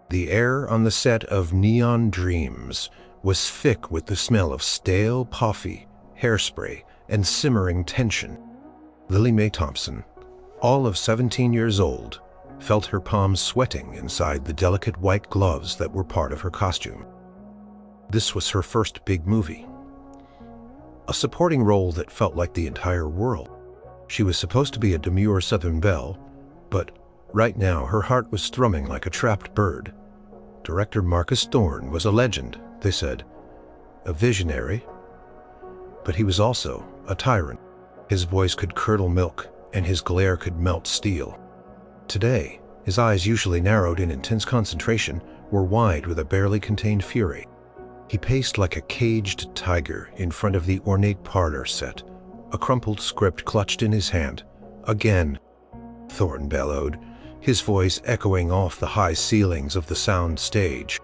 The air on the set of Neon Dreams was thick with the smell of stale coffee, hairspray, and simmering tension. Lily Mae Thompson, all of 17 years old, felt her palms sweating inside the delicate white gloves that were part of her costume. This was her first big movie. A supporting role that felt like the entire world. She was supposed to be a demure Southern belle, but right now her heart was thrumming like a trapped bird. Director Marcus Thorne was a legend, they said. A visionary. But he was also a tyrant. His voice could curdle milk, and his glare could melt steel. Today, his eyes, usually narrowed in intense concentration, were wide with a barely contained fury. He paced like a caged tiger in front of the ornate parlor set, a crumpled script clutched in his hand. Again, Thorne bellowed, his voice echoing off the high ceilings of the sound stage.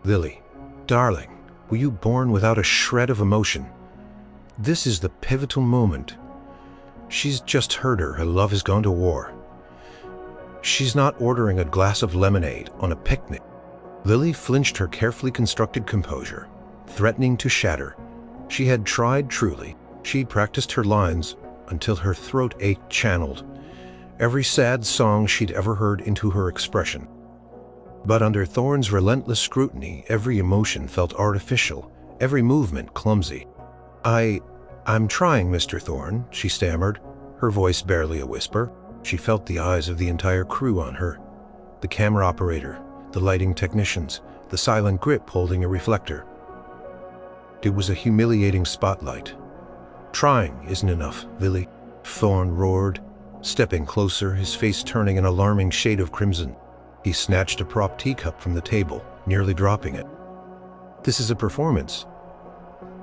Lily, darling, were you born without a shred of emotion? This is the pivotal moment. She's just heard her love has gone to war. She's not ordering a glass of lemonade on a picnic. Lily flinched her carefully constructed composure, threatening to shatter. She had tried truly. She'd practiced her lines until her throat ached, channeled every sad song she'd ever heard into her expression. But under Thorne's relentless scrutiny, every emotion felt artificial, every movement clumsy. I'm trying, Mr. Thorne, she stammered, her voice barely a whisper. She felt the eyes of the entire crew on her. The camera operator, the lighting technicians, the silent grip holding a reflector. It was a humiliating spotlight. Trying isn't enough, Lily, Thorne roared, stepping closer, his face turning an alarming shade of crimson. He snatched a prop teacup from the table, nearly dropping it. This is a performance.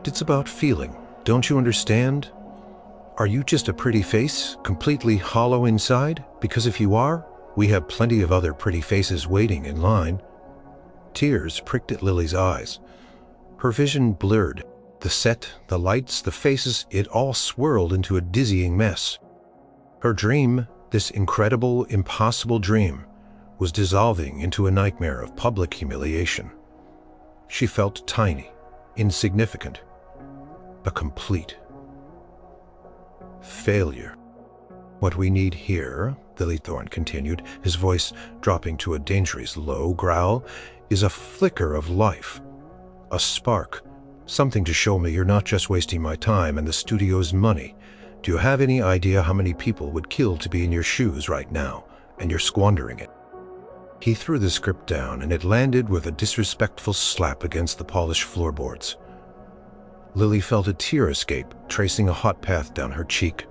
It's about feeling. Don't you understand? Are you just a pretty face, completely hollow inside? Because if you are, we have plenty of other pretty faces waiting in line. Tears pricked at Lily's eyes. Her vision blurred. The set, the lights, the faces, it all swirled into a dizzying mess. Her dream, this incredible, impossible dream, was dissolving into a nightmare of public humiliation. She felt tiny, insignificant, a complete failure. What we need here, Lily Thorne continued, his voice dropping to a dangerous low growl, is a flicker of life, a spark, something to show me you're not just wasting my time and the studio's money. Do you have any idea how many people would kill to be in your shoes right now, and you're squandering it? He threw the script down, and it landed with a disrespectful slap against the polished floorboards. Lily felt a tear escape, tracing a hot path down her cheek.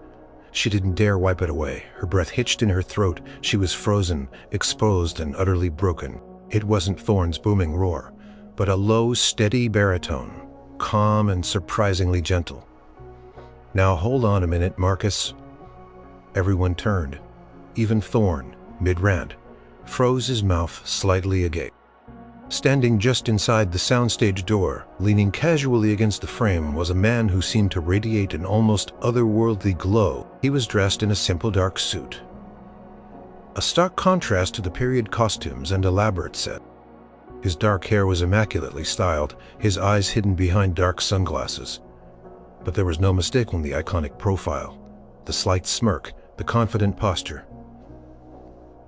She didn't dare wipe it away. Her breath hitched in her throat. She was frozen, exposed, and utterly broken. It wasn't Thorne's booming roar, but a low, steady baritone, calm and surprisingly gentle. Now hold on a minute, Marcus. Everyone turned. Even Thorne, mid-rant, froze his mouth slightly agape. Standing just inside the soundstage door, leaning casually against the frame, was a man who seemed to radiate an almost otherworldly glow. He was dressed in a simple dark suit, a stark contrast to the period costumes and elaborate set. His dark hair was immaculately styled, his eyes hidden behind dark sunglasses. But there was no mistaking the iconic profile, the slight smirk, the confident posture.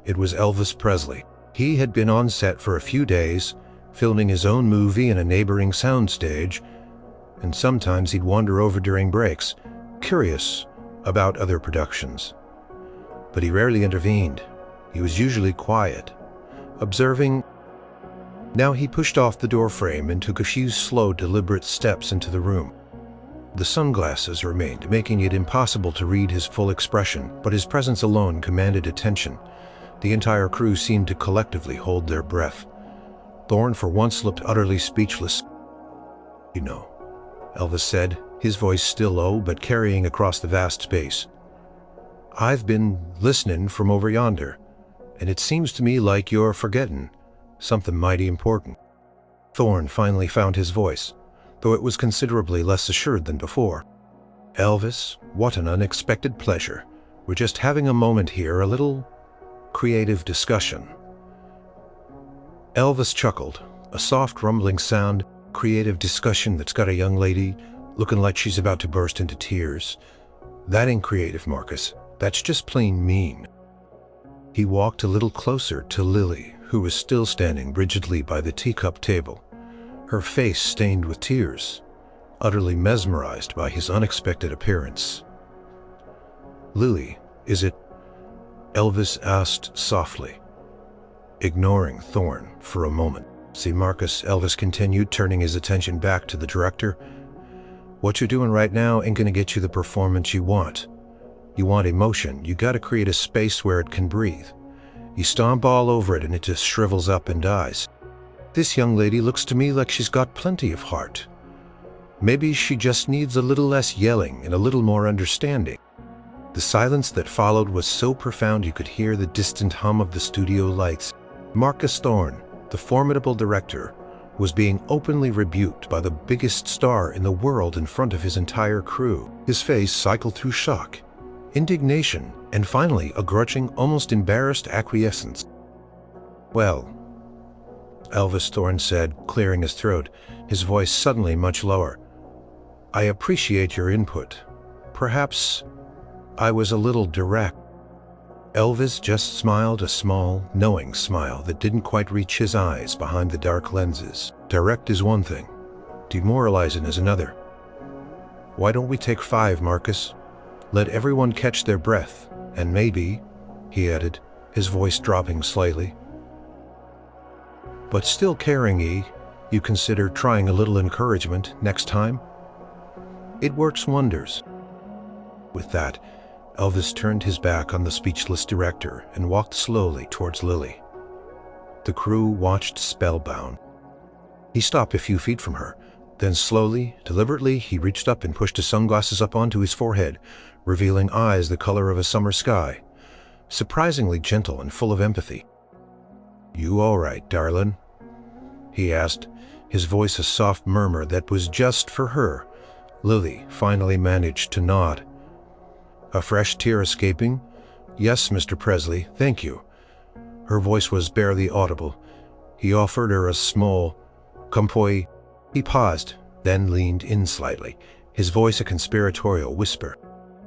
It was Elvis Presley. He had been on set for a few days, filming his own movie in a neighboring soundstage, and sometimes he'd wander over during breaks, curious about other productions. But he rarely intervened. He was usually quiet, observing. Now he pushed off the doorframe and took a few slow, deliberate steps into the room. The sunglasses remained, making it impossible to read his full expression, but his presence alone commanded attention. The entire crew seemed to collectively hold their breath. Thorne for once looked utterly speechless. You know, Elvis said, his voice still low but carrying across the vast space. I've been listening from over yonder, and it seems to me like you're forgetting something mighty important. Thorne finally found his voice, though it was considerably less assured than before. Elvis, what an unexpected pleasure. We're just having a moment here, a little creative discussion. Elvis chuckled, a soft rumbling sound, creative discussion that's got a young lady looking like she's about to burst into tears. That ain't creative, Marcus. That's just plain mean. He walked a little closer to Lily, who was still standing rigidly by the teacup table, her face stained with tears, utterly mesmerized by his unexpected appearance. "Lily, is it?" Elvis asked softly, ignoring Thorne for a moment. "See, Marcus," Elvis continued, turning his attention back to the director, "what you're doing right now ain't gonna get you the performance you want. You want emotion, you gotta create a space where it can breathe. You stomp all over it and it just shrivels up and dies. This young lady looks to me like she's got plenty of heart. Maybe she just needs a little less yelling and a little more understanding." The silence that followed was so profound you could hear the distant hum of the studio lights. Marcus Thorne, the formidable director, was being openly rebuked by the biggest star in the world in front of his entire crew. His face cycled through shock, indignation, and finally a grudging, almost embarrassed acquiescence. "Well," Elvis Thorne said, clearing his throat, his voice suddenly much lower, "I appreciate your input. Perhaps I was a little direct." Elvis just smiled, a small, knowing smile that didn't quite reach his eyes behind the dark lenses. "Direct is one thing, demoralizing is another. Why don't we take 5, Marcus? Let everyone catch their breath, and maybe," he added, his voice dropping slightly, "but still caring, you consider trying a little encouragement next time? It works wonders." With that, Elvis turned his back on the speechless director and walked slowly towards Lily. The crew watched spellbound. He stopped a few feet from her, then slowly, deliberately, he reached up and pushed his sunglasses up onto his forehead, revealing eyes the color of a summer sky, surprisingly gentle and full of empathy. "You all right, darling?" he asked, his voice a soft murmur that was just for her. Lily finally managed to nod. A fresh tear escaping. "Yes, Mr. Presley, thank you." Her voice was barely audible. He offered her a small "Compoi." He paused, then leaned in slightly, his voice a conspiratorial whisper.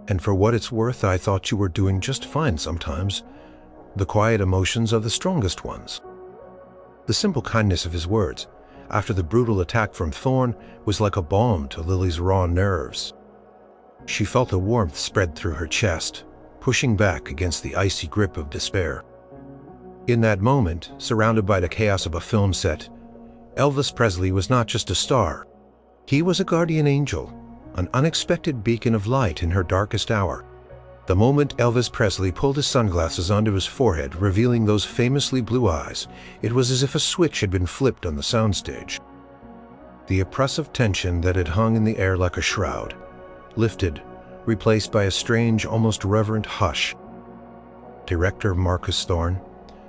"And for what it's worth, I thought you were doing just fine sometimes. The quiet emotions are the strongest ones." The simple kindness of his words, after the brutal attack from Thorne, was like a balm to Lily's raw nerves. She felt a warmth spread through her chest, pushing back against the icy grip of despair. In that moment, surrounded by the chaos of a film set, Elvis Presley was not just a star. He was a guardian angel, an unexpected beacon of light in her darkest hour. The moment Elvis Presley pulled his sunglasses onto his forehead, revealing those famously blue eyes, it was as if a switch had been flipped on the soundstage. The oppressive tension that had hung in the air like a shroud lifted, replaced by a strange, almost reverent hush. Director Marcus Thorne,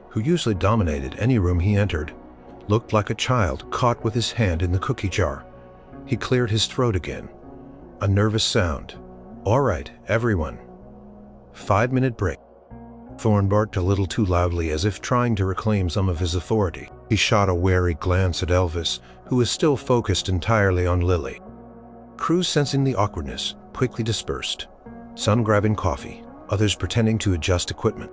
who usually dominated any room he entered, looked like a child caught with his hand in the cookie jar. He cleared his throat again. A nervous sound. "All right, everyone. 5-minute break." Thorne barked a little too loudly, as if trying to reclaim some of his authority. He shot a wary glance at Elvis, who was still focused entirely on Lily. Crews, sensing the awkwardness, quickly dispersed, some grabbing coffee, others pretending to adjust equipment.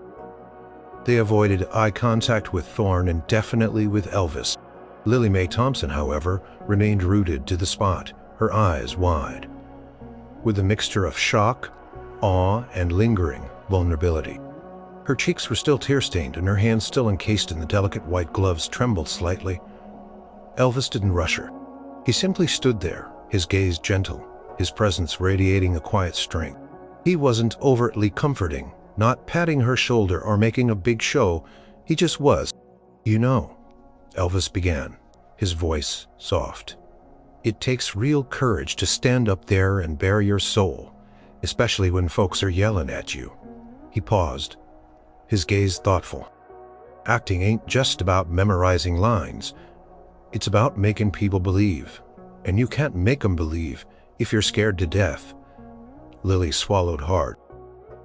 They avoided eye contact with Thorne and definitely with Elvis. Lily Mae Thompson, however, remained rooted to the spot, her eyes wide, with a mixture of shock, awe, and lingering vulnerability. Her cheeks were still tear-stained and her hands still encased in the delicate white gloves trembled slightly. Elvis didn't rush her. He simply stood there, his gaze gentle, his presence radiating a quiet strength. He wasn't overtly comforting, not patting her shoulder or making a big show. He just was. "You know," Elvis began, his voice soft, "it takes real courage to stand up there and bare your soul, especially when folks are yelling at you." He paused, his gaze thoughtful. "Acting ain't just about memorizing lines. It's about making people believe. And you can't make them believe if you're scared to death." Lily swallowed hard.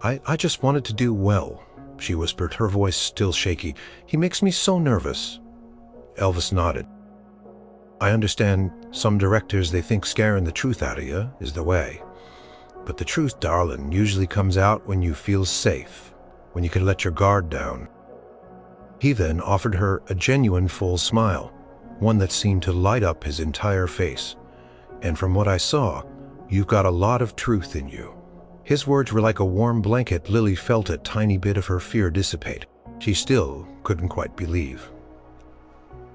I just wanted to do well," she whispered, her voice still shaky. "He makes me so nervous." Elvis nodded. I understand some directors, they think scaring the truth out of you is the way. But the truth, darling, usually comes out when you feel safe, when you can let your guard down. He then offered her a genuine full smile, one that seemed to light up his entire face. And from what I saw, you've got a lot of truth in you. His words were like a warm blanket. Lily felt a tiny bit of her fear dissipate. She still couldn't quite believe.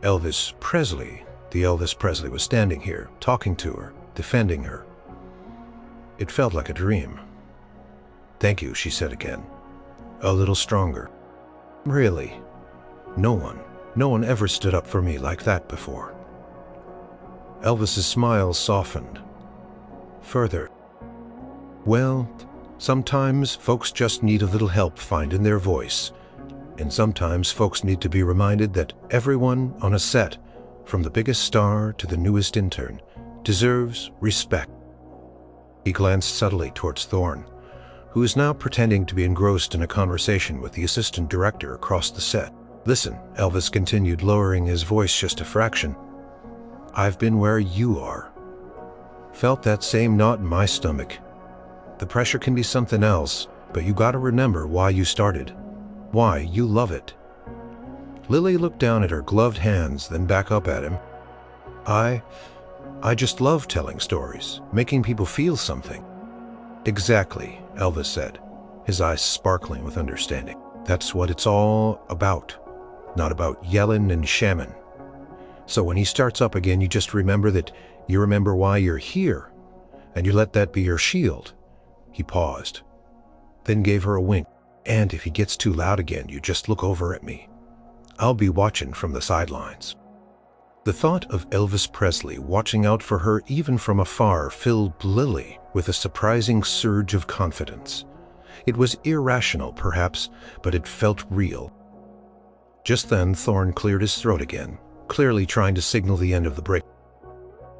Elvis Presley, the Elvis Presley, was standing here, talking to her, defending her. It felt like a dream. Thank you, she said again, a little stronger. Really, no one ever stood up for me like that before. Elvis's smile softened. Further, well, sometimes folks just need a little help finding their voice. And sometimes folks need to be reminded that everyone on a set, from the biggest star to the newest intern, deserves respect. He glanced subtly towards Thorne, who was now pretending to be engrossed in a conversation with the assistant director across the set. Listen, Elvis continued, lowering his voice just a fraction. I've been where you are. Felt that same knot in my stomach. The pressure can be something else, but you gotta remember why you started. Why you love it. Lily looked down at her gloved hands, then back up at him. I just love telling stories, making people feel something. Exactly, Elvis said, his eyes sparkling with understanding. That's what it's all about, not about yelling and shamming. So when he starts up again, you just remember that you remember why you're here, and you let that be your shield. He paused, then gave her a wink. And if he gets too loud again, you just look over at me. I'll be watching from the sidelines. The thought of Elvis Presley watching out for her even from afar filled Lily with a surprising surge of confidence. It was irrational, perhaps, but it felt real. Just then, Thorne cleared his throat again, clearly trying to signal the end of the break.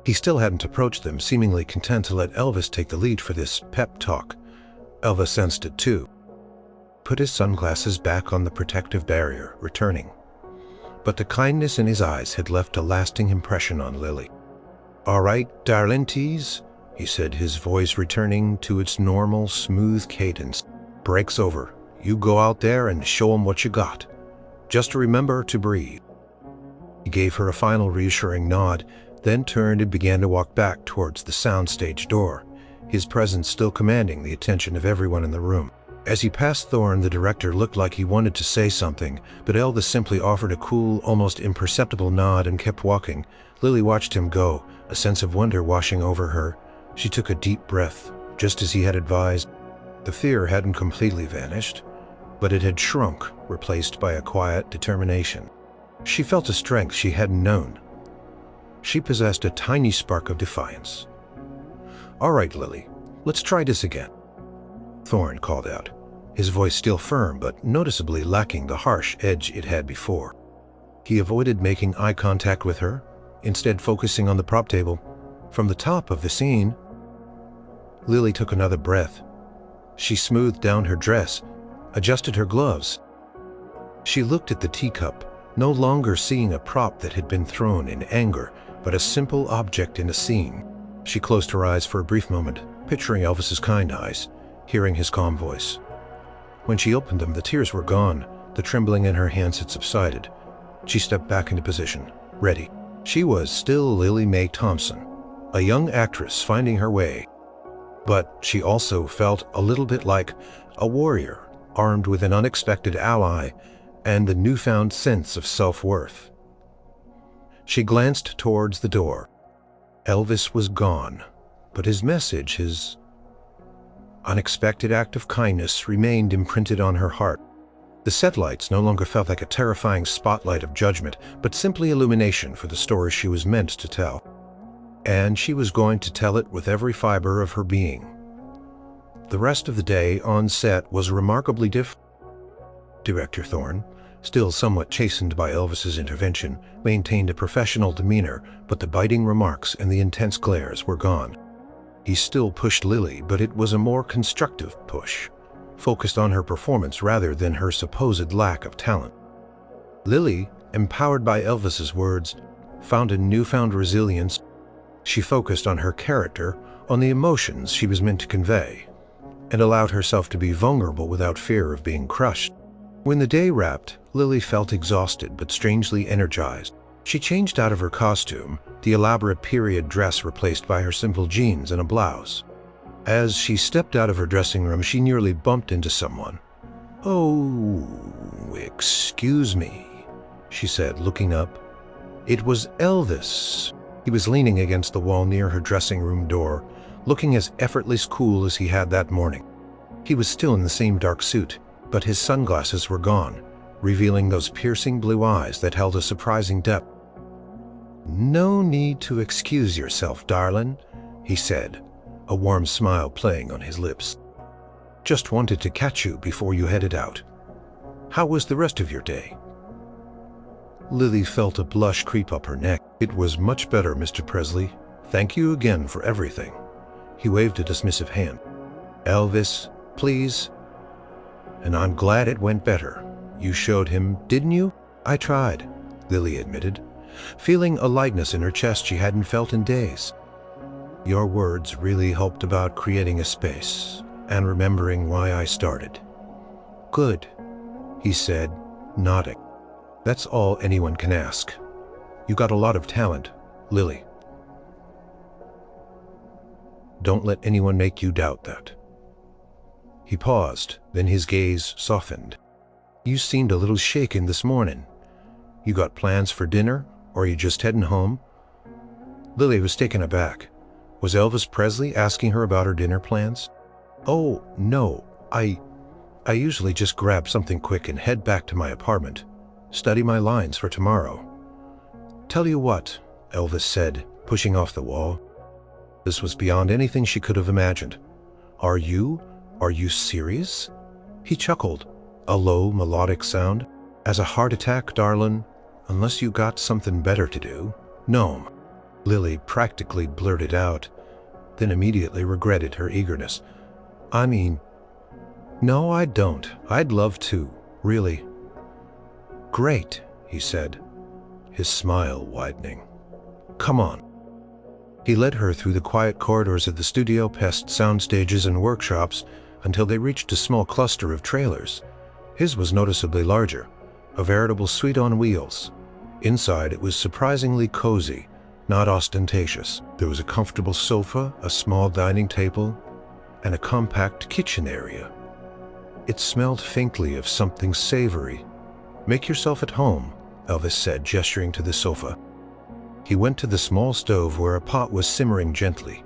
He still hadn't approached them, seemingly content to let Elvis take the lead for this pep talk. Elvis sensed it too. Put his sunglasses back on the protective barrier, returning. But the kindness in his eyes had left a lasting impression on Lily. All right, darlinties, he said, his voice returning to its normal, smooth cadence. Break's over. You go out there and show 'em what you got. Just remember to breathe. He gave her a final reassuring nod, then turned and began to walk back towards the soundstage door, his presence still commanding the attention of everyone in the room. As he passed Thorne, the director looked like he wanted to say something, but Elvis simply offered a cool, almost imperceptible nod and kept walking. Lily watched him go, a sense of wonder washing over her. She took a deep breath, just as he had advised. The fear hadn't completely vanished, but it had shrunk, replaced by a quiet determination. She felt a strength she hadn't known. She possessed a tiny spark of defiance. All right, Lily, let's try this again, Thorne called out, his voice still firm but noticeably lacking the harsh edge it had before. He avoided making eye contact with her, instead focusing on the prop table. From the top of the scene, Lily took another breath. She smoothed down her dress, adjusted her gloves. She looked at the teacup, no longer seeing a prop that had been thrown in anger, but a simple object in a scene. She closed her eyes for a brief moment, picturing Elvis's kind eyes, hearing his calm voice. When she opened them, the tears were gone. The trembling in her hands had subsided. She stepped back into position, ready. She was still Lily Mae Thompson, a young actress finding her way. But she also felt a little bit like a warrior, armed with an unexpected ally and a newfound sense of self-worth. She glanced towards the door. Elvis was gone, but his message, his unexpected act of kindness, remained imprinted on her heart. The set lights no longer felt like a terrifying spotlight of judgment, but simply illumination for the story she was meant to tell. And she was going to tell it with every fiber of her being. The rest of the day on set was remarkably different. Director Thorne, still somewhat chastened by Elvis's intervention, maintained a professional demeanor, but the biting remarks and the intense glares were gone. He still pushed Lily, but it was a more constructive push, focused on her performance rather than her supposed lack of talent. Lily empowered by Elvis's words, found a newfound resilience. She focused on her character, on the emotions she was meant to convey, and allowed herself to be vulnerable without fear of being crushed. When the day wrapped, Lily felt exhausted but strangely energized. She changed out of her costume, the elaborate period dress replaced by her simple jeans and a blouse. As she stepped out of her dressing room, she nearly bumped into someone. "Oh, excuse me," she said, looking up. It was Elvis. He was leaning against the wall near her dressing room door, looking as effortlessly cool as he had that morning. He was still in the same dark suit, but his sunglasses were gone, revealing those piercing blue eyes that held a surprising depth. "No need to excuse yourself, darling," he said, a warm smile playing on his lips. "Just wanted to catch you before you headed out. How was the rest of your day?" Lily felt a blush creep up her neck. "It was much better, Mr. Presley. Thank you again for everything." He waved a dismissive hand. "Elvis, please." "And I'm glad it went better. You showed him, didn't you?" "I tried," Lily admitted, feeling a lightness in her chest she hadn't felt in days. "Your words really helped about creating a space and remembering why I started." "Good," he said, nodding. "That's all anyone can ask. You got a lot of talent, Lily. Don't let anyone make you doubt that." He paused, then his gaze softened. "You seemed a little shaken this morning. You got plans for dinner, or are you just heading home?" Lily was taken aback. Was Elvis Presley asking her about her dinner plans? "Oh, no, I usually just grab something quick and head back to my apartment, study my lines for tomorrow." "Tell you what," Elvis said, pushing off the wall. This was beyond anything she could have imagined. Are you serious?" He chuckled, a low, melodic sound. "As a heart attack, darling, unless you got something better to do." "No," Lily practically blurted out, then immediately regretted her eagerness. "I mean, no, I don't. I'd love to, really." "Great," he said, his smile widening. "Come on." He led her through the quiet corridors of the studio, past sound stages and workshops, until they reached a small cluster of trailers. His was noticeably larger, a veritable suite on wheels. Inside, it was surprisingly cozy, not ostentatious. There was a comfortable sofa, a small dining table, and a compact kitchen area. It smelled faintly of something savory. "Make yourself at home," Elvis said, gesturing to the sofa. He went to the small stove where a pot was simmering gently.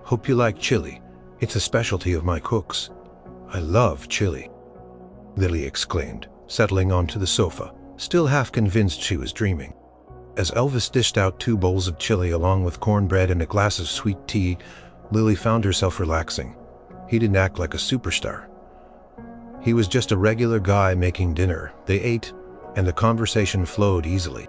"Hope you like chili. It's a specialty of my cook's." "I love chili," Lily exclaimed, settling onto the sofa, still half convinced she was dreaming. As Elvis dished out 2 bowls of chili along with cornbread and a glass of sweet tea, Lily found herself relaxing. He didn't act like a superstar. He was just a regular guy making dinner. They ate, and the conversation flowed easily.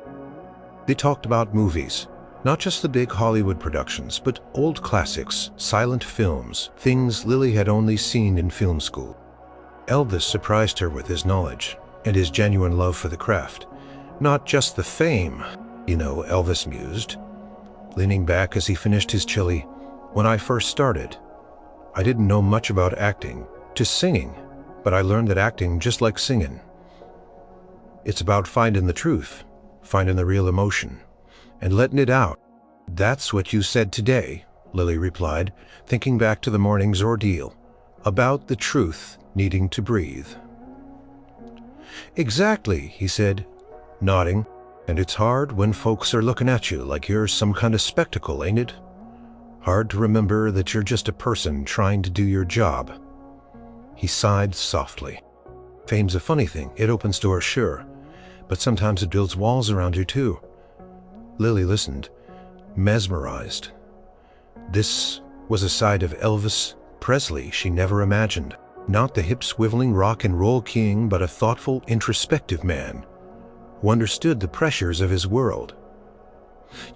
They talked about movies, not just the big Hollywood productions, but old classics, silent films, things Lily had only seen in film school. Elvis surprised her with his knowledge and his genuine love for the craft. "Not just the fame, you know," Elvis mused, leaning back as he finished his chili. "When I first started, I didn't know much about acting, just singing, but I learned that acting, just like singing, it's about finding the truth, finding the real emotion, and letting it out." "That's what you said today," Lily replied, thinking back to the morning's ordeal, about the truth needing to breathe. "Exactly," he said, nodding. "And it's hard when folks are looking at you like you're some kind of spectacle, ain't it? Hard to remember that you're just a person trying to do your job." He sighed softly. "Fame's a funny thing. It opens doors, sure, but sometimes it builds walls around you too." Lily listened, mesmerized. This was a side of Elvis Presley she never imagined. Not the hip-swiveling rock and roll king, but a thoughtful, introspective man who understood the pressures of his world.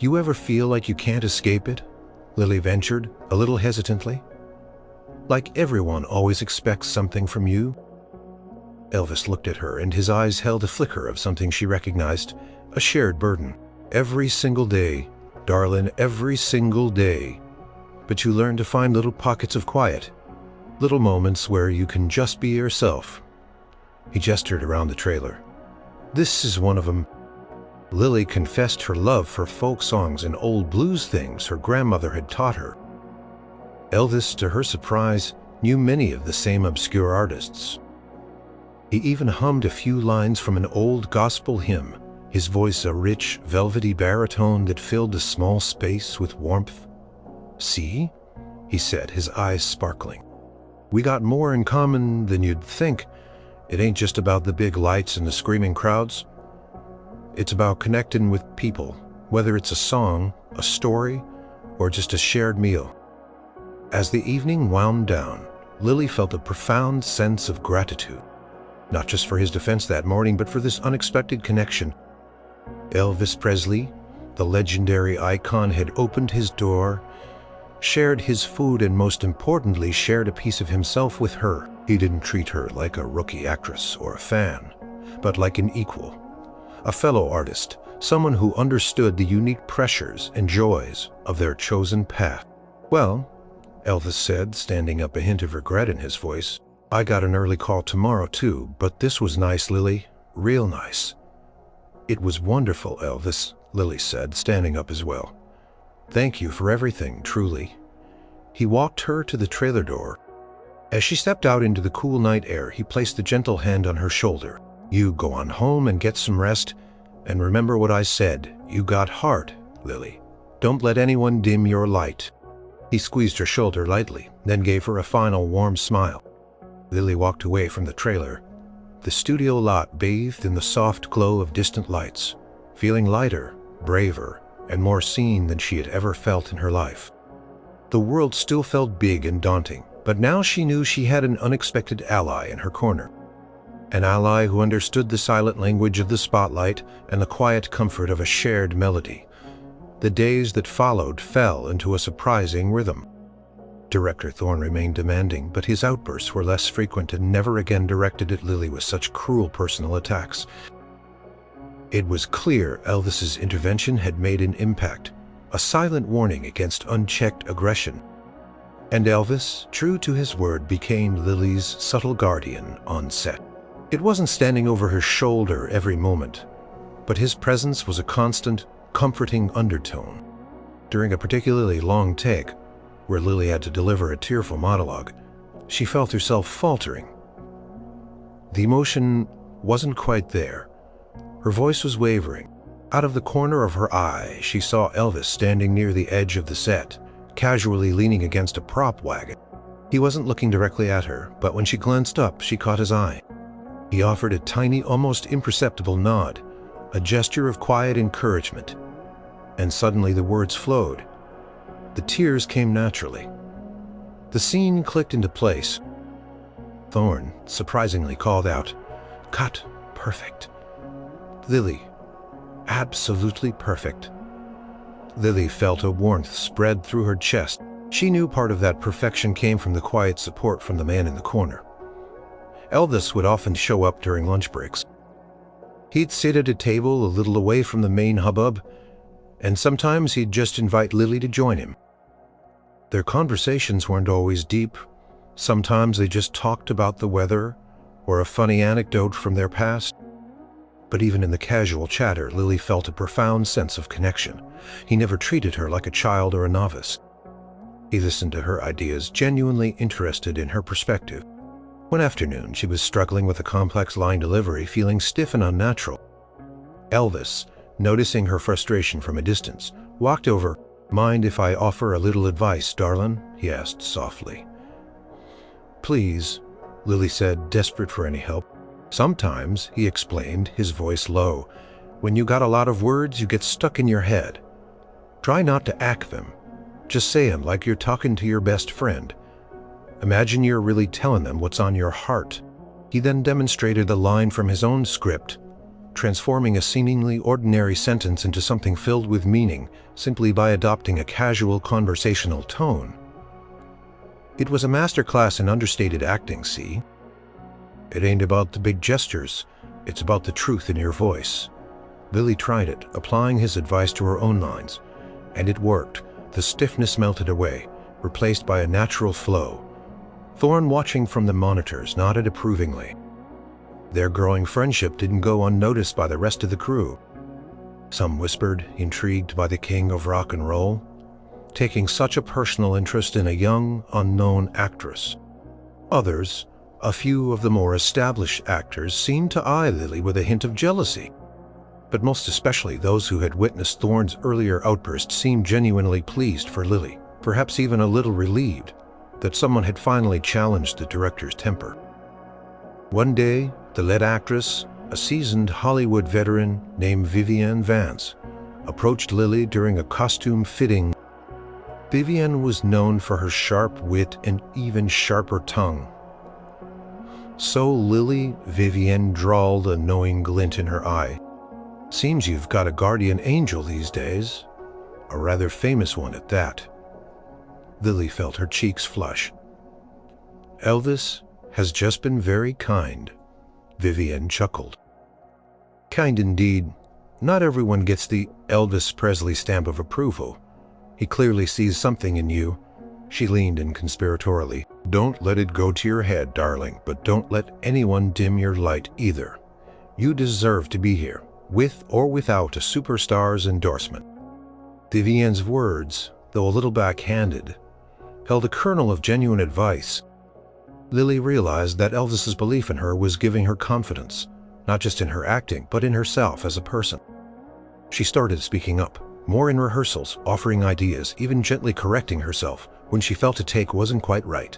"You ever feel like you can't escape it?" Lily ventured, a little hesitantly. "Like everyone always expects something from you?" Elvis looked at her, and his eyes held a flicker of something she recognized, a shared burden. Every single day, darling, every single day. But you learn to find little pockets of quiet, little moments where you can just be yourself. He gestured around the trailer. This is one of them. Lily confessed her love for folk songs and old blues things her grandmother had taught her. Elvis, to her surprise, knew many of the same obscure artists. He even hummed a few lines from an old gospel hymn, his voice a rich, velvety baritone that filled the small space with warmth. "See?" he said, his eyes sparkling. "We got more in common than you'd think. It ain't just about the big lights and the screaming crowds. It's about connecting with people, whether it's a song, a story, or just a shared meal." As the evening wound down, Lily felt a profound sense of gratitude, not just for his defense that morning, but for this unexpected connection. Elvis Presley, the legendary icon, had opened his door, shared his food, and most importantly, shared a piece of himself with her. He didn't treat her like a rookie actress or a fan, but like an equal, a fellow artist, someone who understood the unique pressures and joys of their chosen path. "Well," Elvis said, standing up, a hint of regret in his voice, "I got an early call tomorrow too, but this was nice, Lily, real nice." "It was wonderful, Elvis," Lily said, standing up as well. "Thank you for everything, truly." He walked her to the trailer door. As she stepped out into the cool night air, he placed a gentle hand on her shoulder. "You go on home and get some rest, and remember what I said. You got heart, Lily. Don't let anyone dim your light." He squeezed her shoulder lightly, then gave her a final warm smile. Lily walked away from the trailer, the studio lot bathed in the soft glow of distant lights, feeling lighter, braver, and more seen than she had ever felt in her life. The world still felt big and daunting, but now she knew she had an unexpected ally in her corner. An ally who understood the silent language of the spotlight and the quiet comfort of a shared melody. The days that followed fell into a surprising rhythm. Director Thorne remained demanding, but his outbursts were less frequent and never again directed at Lily with such cruel personal attacks. It was clear Elvis's intervention had made an impact, a silent warning against unchecked aggression. And Elvis, true to his word, became Lily's subtle guardian on set. It wasn't standing over her shoulder every moment, but his presence was a constant, comforting undertone. During a particularly long take, where Lily had to deliver a tearful monologue, she felt herself faltering. The emotion wasn't quite there. Her voice was wavering. Out of the corner of her eye, she saw Elvis standing near the edge of the set, casually leaning against a prop wagon. He wasn't looking directly at her, but when she glanced up, she caught his eye. He offered a tiny, almost imperceptible nod, a gesture of quiet encouragement. And suddenly the words flowed. The tears came naturally. The scene clicked into place. Thorne surprisingly called out, "Cut, perfect. Lily, absolutely perfect." Lily felt a warmth spread through her chest. She knew part of that perfection came from the quiet support from the man in the corner. Elvis would often show up during lunch breaks. He'd sit at a table a little away from the main hubbub, and sometimes he'd just invite Lily to join him. Their conversations weren't always deep. Sometimes they just talked about the weather or a funny anecdote from their past. But even in the casual chatter, Lily felt a profound sense of connection. He never treated her like a child or a novice. He listened to her ideas, genuinely interested in her perspective. One afternoon, she was struggling with a complex line delivery, feeling stiff and unnatural. Elvis, noticing her frustration from a distance, walked over. "Mind if I offer a little advice, darling?" he asked softly. "Please," Lily said, desperate for any help. "Sometimes," he explained, his voice low, "when you got a lot of words, you get stuck in your head. Try not to act them. Just say them like you're talking to your best friend. Imagine you're really telling them what's on your heart." He then demonstrated a line from his own script, transforming a seemingly ordinary sentence into something filled with meaning simply by adopting a casual conversational tone. It was a masterclass in understated acting, see? It ain't about the big gestures, it's about the truth in your voice. Lily tried it, applying his advice to her own lines, and it worked. The stiffness melted away, replaced by a natural flow. Thorne, watching from the monitors, nodded approvingly. Their growing friendship didn't go unnoticed by the rest of the crew. Some whispered, intrigued by the king of rock and roll, taking such a personal interest in a young, unknown actress. Others, a few of the more established actors, seemed to eye Lily with a hint of jealousy. But most especially those who had witnessed Thorne's earlier outburst seemed genuinely pleased for Lily, perhaps even a little relieved that someone had finally challenged the director's temper. One day, the lead actress, a seasoned Hollywood veteran named Vivienne Vance, approached Lily during a costume fitting. Vivienne was known for her sharp wit and even sharper tongue. "So, Lily," Vivienne drawled, a knowing glint in her eye, "seems you've got a guardian angel these days. A rather famous one at that." Lily felt her cheeks flush. "Elvis has just been very kind," Vivienne chuckled. "Kind indeed. Not everyone gets the Elvis Presley stamp of approval. He clearly sees something in you." She leaned in conspiratorially. "Don't let it go to your head, darling, but don't let anyone dim your light either. You deserve to be here, with or without a superstar's endorsement." Vivienne's words, though a little backhanded, held a kernel of genuine advice. Lily realized that Elvis's belief in her was giving her confidence, not just in her acting, but in herself as a person. She started speaking up, more in rehearsals, offering ideas, even gently correcting herself when she felt a take wasn't quite right.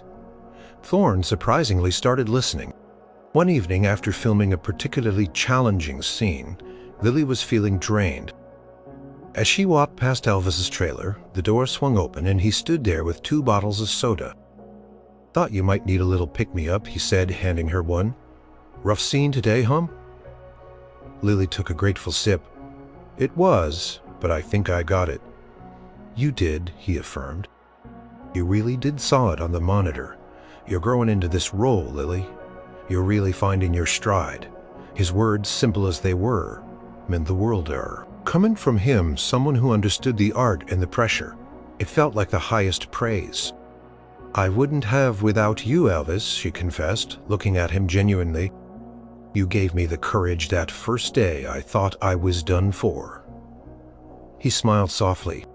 Thorne surprisingly started listening. One evening, after filming a particularly challenging scene, Lily was feeling drained. As she walked past Elvis's trailer, the door swung open and he stood there with 2 bottles of soda. "Thought you might need a little pick-me-up," he said, handing her one. "Rough scene today, hum?" Lily took a grateful sip. "It was, but I think I got it." "You did," he affirmed. "You really did saw it on the monitor. You're growing into this role, Lily. You're really finding your stride." His words, simple as they were, meant the world to her. Coming from him, someone who understood the art and the pressure, it felt like the highest praise. "I wouldn't have without you, Elvis," she confessed, looking at him genuinely. "You gave me the courage that first day I thought I was done for." He smiled softly.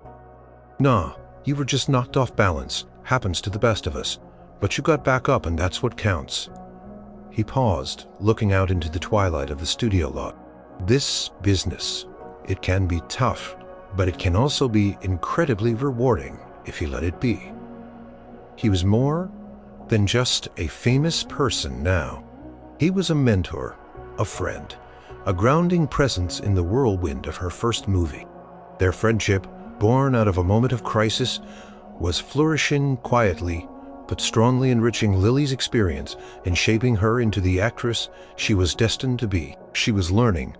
"Nah, you were just knocked off balance. Happens to the best of us. But you got back up and that's what counts." He paused, looking out into the twilight of the studio lot. "This business, it can be tough, but it can also be incredibly rewarding if you let it be." He was more than just a famous person now. He was a mentor, a friend, a grounding presence in the whirlwind of her first movie. Their friendship, born out of a moment of crisis, was flourishing quietly but strongly, enriching Lily's experience and shaping her into the actress she was destined to be. She was learning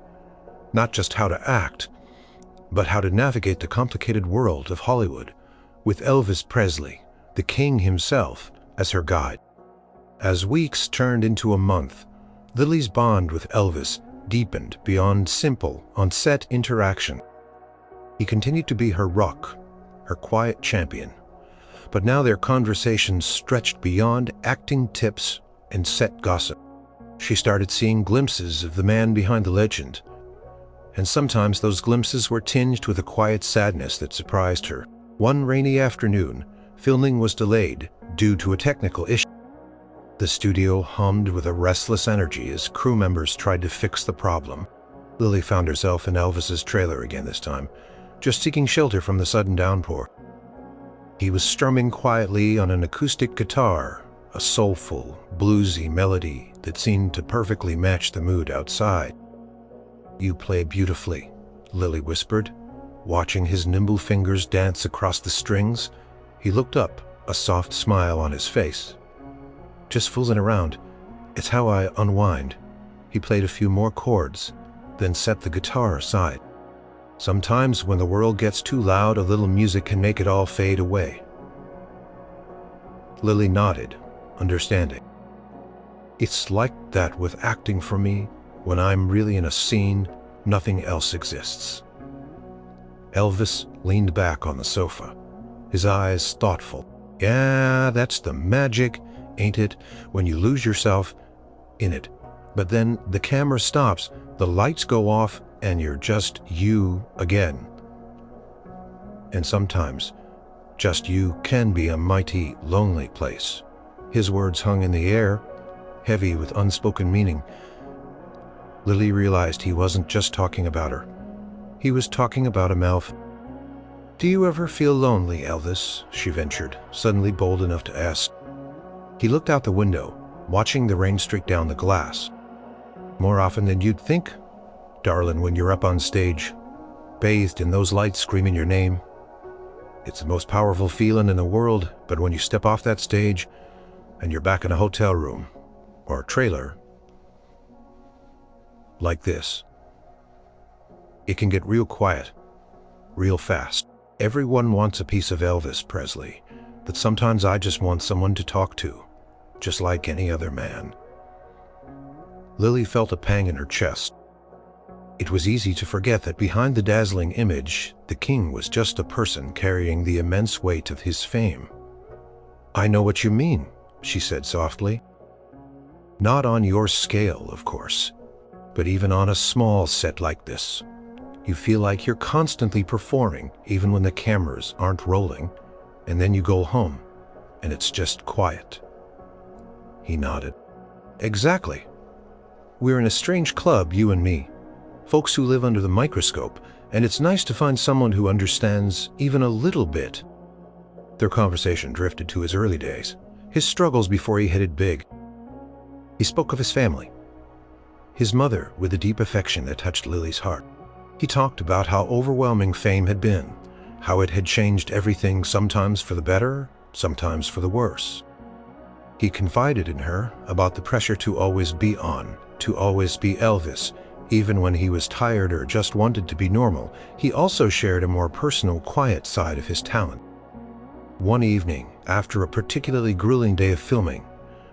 not just how to act, but how to navigate the complicated world of Hollywood, with Elvis Presley, the king himself, as her guide. As weeks turned into a month, Lily's bond with Elvis deepened beyond simple, on-set interaction. He continued to be her rock, her quiet champion. But now their conversations stretched beyond acting tips and set gossip. She started seeing glimpses of the man behind the legend, and sometimes those glimpses were tinged with a quiet sadness that surprised her. One rainy afternoon, filming was delayed due to a technical issue. The studio hummed with a restless energy as crew members tried to fix the problem. Lily found herself in Elvis's trailer again this time, just seeking shelter from the sudden downpour. He was strumming quietly on an acoustic guitar, a soulful, bluesy melody that seemed to perfectly match the mood outside. "You play beautifully," Lily whispered, watching his nimble fingers dance across the strings. He looked up, a soft smile on his face. "Just fooling around. It's how I unwind." He played a few more chords, then set the guitar aside. "Sometimes when the world gets too loud, a little music can make it all fade away." Lily nodded, understanding. It's like that with acting for me. When I'm really in a scene, nothing else exists. Elvis leaned back on the sofa, his eyes thoughtful. Yeah, that's the magic, ain't it, when you lose yourself in it. But then the camera stops, the lights go off, and you're just you again. And sometimes, just you can be a mighty lonely place. His words hung in the air, heavy with unspoken meaning. Lily realized he wasn't just talking about her. He was talking about himself. "Do you ever feel lonely, Elvis?" she ventured, suddenly bold enough to ask. He looked out the window, watching the rain streak down the glass. "More often than you'd think, darling, when you're up on stage, bathed in those lights screaming your name. It's the most powerful feeling in the world, but when you step off that stage and you're back in a hotel room or a trailer like this, it can get real quiet, real fast. Everyone wants a piece of Elvis Presley, but sometimes I just want someone to talk to, just like any other man." Lily felt a pang in her chest. It was easy to forget that behind the dazzling image, the king was just a person carrying the immense weight of his fame. "I know what you mean," she said softly. "Not on your scale, of course, but even on a small set like this. You feel like you're constantly performing, even when the cameras aren't rolling, and then you go home, and it's just quiet." He nodded. "Exactly. We're in a strange club, you and me. Folks who live under the microscope, and it's nice to find someone who understands even a little bit." Their conversation drifted to his early days, his struggles before he hit it big. He spoke of his family, his mother with a deep affection that touched Lily's heart. He talked about how overwhelming fame had been, how it had changed everything, sometimes for the better, sometimes for the worse. He confided in her about the pressure to always be on, to always be Elvis, even when he was tired or just wanted to be normal. He also shared a more personal, quiet side of his talent. One evening, after a particularly grueling day of filming,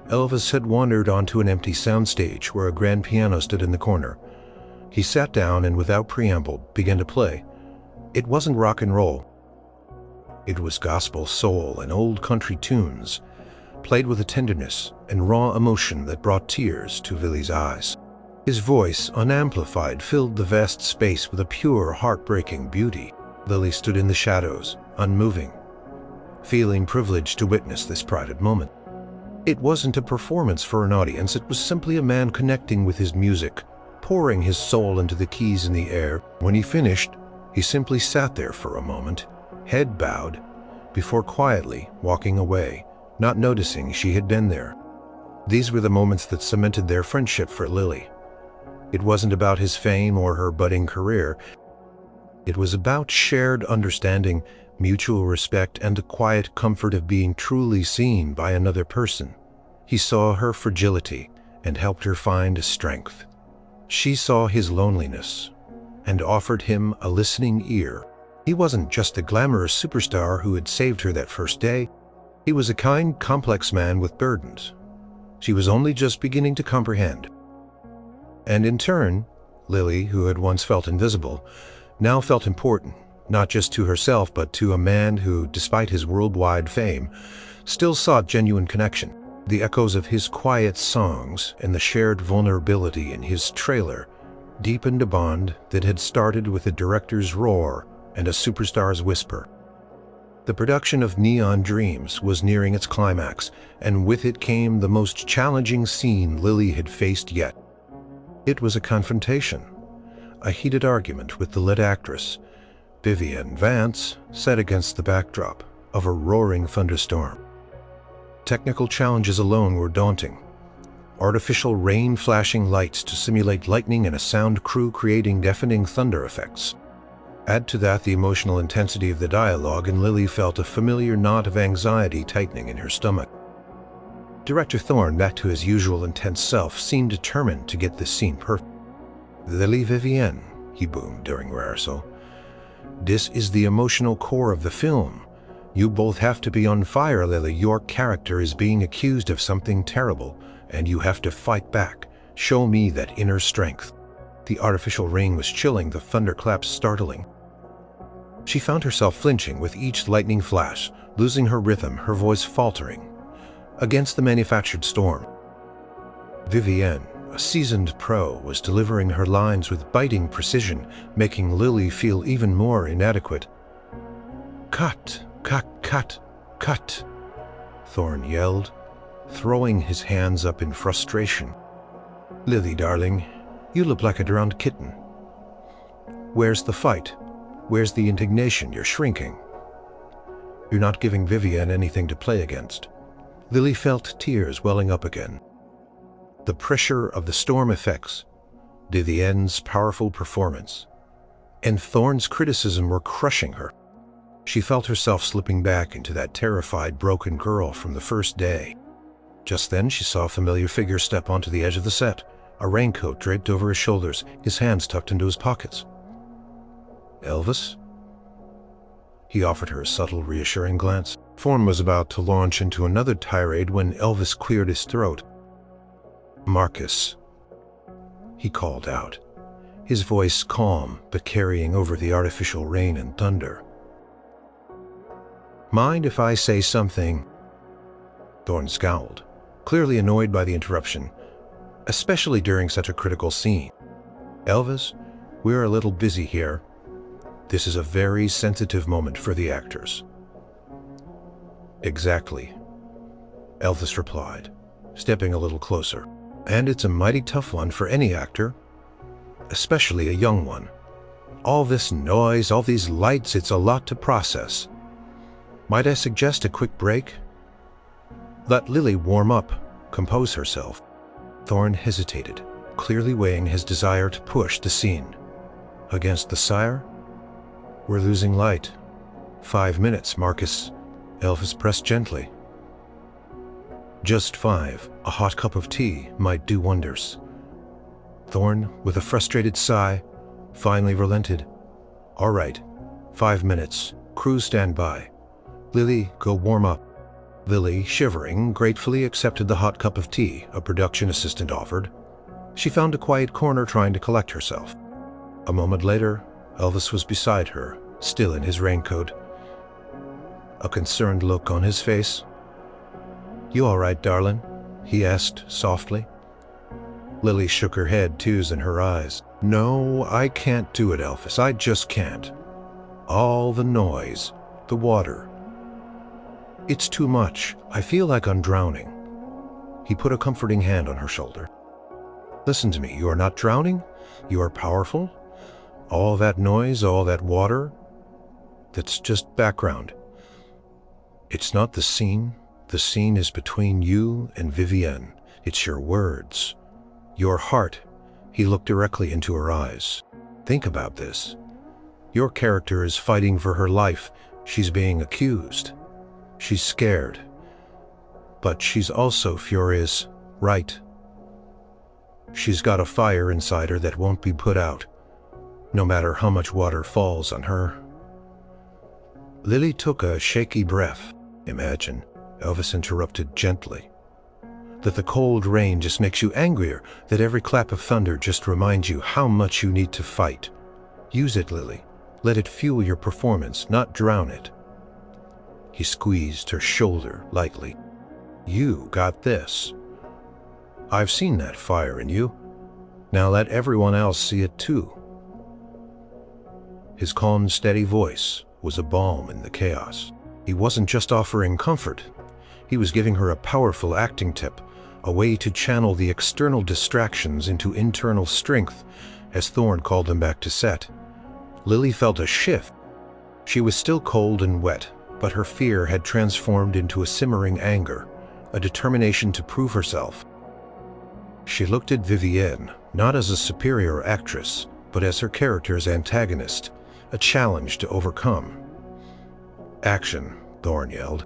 Elvis had wandered onto an empty soundstage where a grand piano stood in the corner. He sat down and without preamble began to play. It wasn't rock and roll. It was gospel, soul, and old country tunes, played with a tenderness and raw emotion that brought tears to Lily's eyes. His voice, unamplified, filled the vast space with a pure, heartbreaking beauty. Lily stood in the shadows, unmoving, feeling privileged to witness this private moment. It wasn't a performance for an audience, it was simply a man connecting with his music, pouring his soul into the keys in the air. When he finished, he simply sat there for a moment, head bowed, before quietly walking away, not noticing she had been there. These were the moments that cemented their friendship for Lily. It wasn't about his fame or her budding career. It was about shared understanding, mutual respect, and the quiet comfort of being truly seen by another person. He saw her fragility and helped her find strength. She saw his loneliness and offered him a listening ear. He wasn't just a glamorous superstar who had saved her that first day. He was a kind, complex man with burdens she was only just beginning to comprehend. And in turn, Lily, who had once felt invisible, now felt important, not just to herself, but to a man who, despite his worldwide fame, still sought genuine connection. The echoes of his quiet songs and the shared vulnerability in his trailer deepened a bond that had started with a director's roar and a superstar's whisper. The production of Neon Dreams was nearing its climax, and with it came the most challenging scene Lily had faced yet. It was a confrontation, a heated argument with the lead actress, Vivian Vance, set against the backdrop of a roaring thunderstorm. Technical challenges alone were daunting. Artificial rain flashing lights to simulate lightning and a sound crew creating deafening thunder effects. Add to that the emotional intensity of the dialogue, and Lily felt a familiar knot of anxiety tightening in her stomach. Director Thorne, back to his usual intense self, seemed determined to get this scene perfect. "Lily Vivienne," he boomed during rehearsal. "This is the emotional core of the film. You both have to be on fire, Lily. Your character is being accused of something terrible, and you have to fight back. Show me that inner strength." The artificial rain was chilling, the thunderclaps startling. She found herself flinching with each lightning flash, losing her rhythm, her voice faltering. Against the manufactured storm, Vivienne, a seasoned pro, was delivering her lines with biting precision, making Lily feel even more inadequate. "Cut, cut, cut, cut," Thorne yelled, throwing his hands up in frustration. "Lily, darling, you look like a drowned kitten. Where's the fight? Where's the indignation? You're shrinking. You're not giving Vivienne anything to play against." Lily felt tears welling up again. The pressure of the storm effects, Vivienne's powerful performance, and Thorne's criticism were crushing her. She felt herself slipping back into that terrified, broken girl from the first day. Just then she saw a familiar figure step onto the edge of the set, a raincoat draped over his shoulders, his hands tucked into his pockets. "Elvis?" He offered her a subtle, reassuring glance. Thorne was about to launch into another tirade when Elvis cleared his throat. "Marcus," he called out, his voice calm but carrying over the artificial rain and thunder. "Mind if I say something?" Thorne scowled, clearly annoyed by the interruption, especially during such a critical scene. "Elvis, we're a little busy here. This is a very sensitive moment for the actors." "Exactly," Elvis replied, stepping a little closer. "And it's a mighty tough one for any actor, especially a young one. All this noise, all these lights, it's a lot to process. Might I suggest a quick break? Let Lily warm up, compose herself." Thorne hesitated, clearly weighing his desire to push the scene. "Against the sire? We're losing light. 5 minutes, Marcus," Elvis pressed gently. "Just 5. A hot cup of tea might do wonders." Thorne, with a frustrated sigh, finally relented. "All right, 5 minutes. Crew stand by. Lily, go warm up." Lily, shivering, gratefully accepted the hot cup of tea a production assistant offered. She found a quiet corner trying to collect herself. A moment later, Elvis was beside her, still in his raincoat, a concerned look on his face. "You all right, darling?" he asked softly. Lily shook her head, tears in her eyes. "No, I can't do it, Elvis. I just can't. All the noise, the water. It's too much. I feel like I'm drowning." He put a comforting hand on her shoulder. "Listen to me. You are not drowning. You are powerful. All that noise, all that water, that's just background. It's not the scene. The scene is between you and Vivienne. It's your words, your heart." He looked directly into her eyes. "Think about this. Your character is fighting for her life. She's being accused. She's scared. But she's also furious, right? She's got a fire inside her that won't be put out, no matter how much water falls on her." Lily took a shaky breath. "Imagine," Elvis interrupted gently, "that the cold rain just makes you angrier, that every clap of thunder just reminds you how much you need to fight. Use it, Lily. Let it fuel your performance, not drown it." He squeezed her shoulder lightly. "You got this. I've seen that fire in you. Now let everyone else see it too." His calm, steady voice was a balm in the chaos. He wasn't just offering comfort. He was giving her a powerful acting tip, a way to channel the external distractions into internal strength, as Thorne called them back to set. Lily felt a shift. She was still cold and wet, but her fear had transformed into a simmering anger, a determination to prove herself. She looked at Vivienne, not as a superior actress, but as her character's antagonist, a challenge to overcome. "Action," Thorne yelled.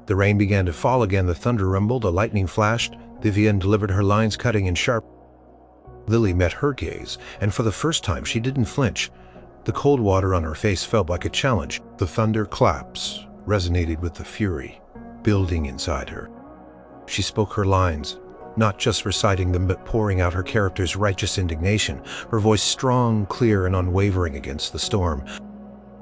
The rain began to fall again, the thunder rumbled, the lightning flashed. Vivienne delivered her lines, cutting and sharp. Lily met her gaze, and for the first time she didn't flinch. The cold water on her face felt like a challenge. The thunder claps resonated with the fury building inside her. She spoke her lines, not just reciting them but pouring out her character's righteous indignation, her voice strong, clear, and unwavering against the storm.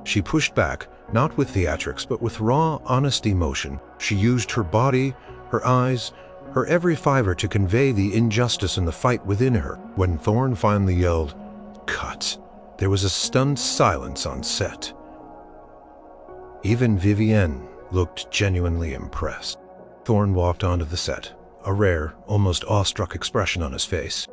She pushed back, not with theatrics, but with raw, honest emotion. She used her body, her eyes, her every fiber to convey the injustice and the fight within her. When Thorne finally yelled, "Cut!" there was a stunned silence on set. Even Vivienne looked genuinely impressed. Thorne walked onto the set, a rare, almost awestruck expression on his face.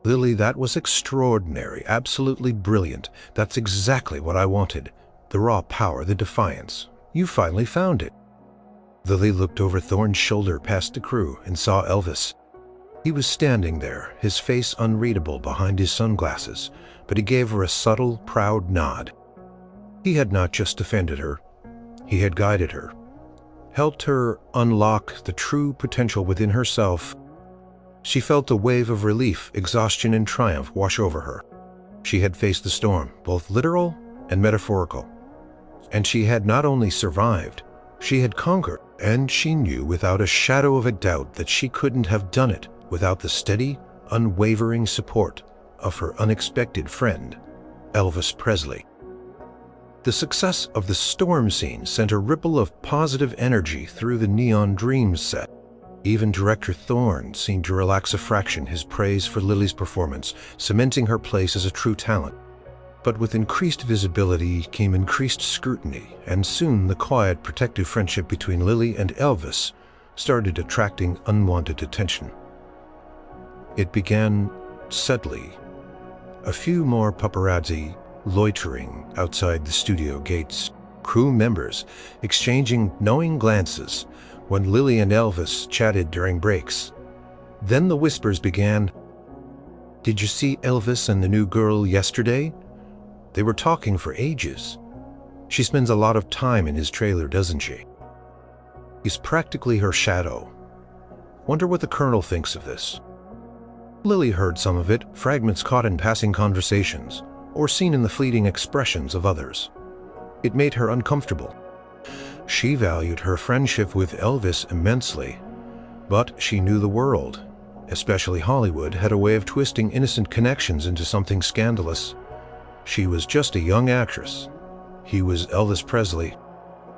"Lily, that was extraordinary, absolutely brilliant. That's exactly what I wanted. The raw power, the defiance. You finally found it." Lily looked over Thorne's shoulder past the crew and saw Elvis. He was standing there, his face unreadable behind his sunglasses, but he gave her a subtle, proud nod. He had not just defended her, he had guided her, helped her unlock the true potential within herself. She felt a wave of relief, exhaustion, and triumph wash over her. She had faced the storm, both literal and metaphorical. And she had not only survived, she had conquered. And she knew without a shadow of a doubt that she couldn't have done it without the steady, unwavering support of her unexpected friend, Elvis Presley. The success of the storm scene sent a ripple of positive energy through the Neon Dreams set. Even director Thorne seemed to relax a fraction his praise for Lily's performance, cementing her place as a true talent. But with increased visibility came increased scrutiny, and soon the quiet, protective friendship between Lily and Elvis started attracting unwanted attention. It began subtly. A few more paparazzi loitering outside the studio gates, crew members exchanging knowing glances when Lily and Elvis chatted during breaks. Then the whispers began. "Did you see Elvis and the new girl yesterday? They were talking for ages. She spends a lot of time in his trailer, doesn't she? He's practically her shadow. Wonder what the Colonel thinks of this." Lily heard some of it, fragments caught in passing conversations, or seen in the fleeting expressions of others. It made her uncomfortable. She valued her friendship with Elvis immensely, but she knew the world, especially Hollywood, had a way of twisting innocent connections into something scandalous. She was just a young actress. He was Elvis Presley.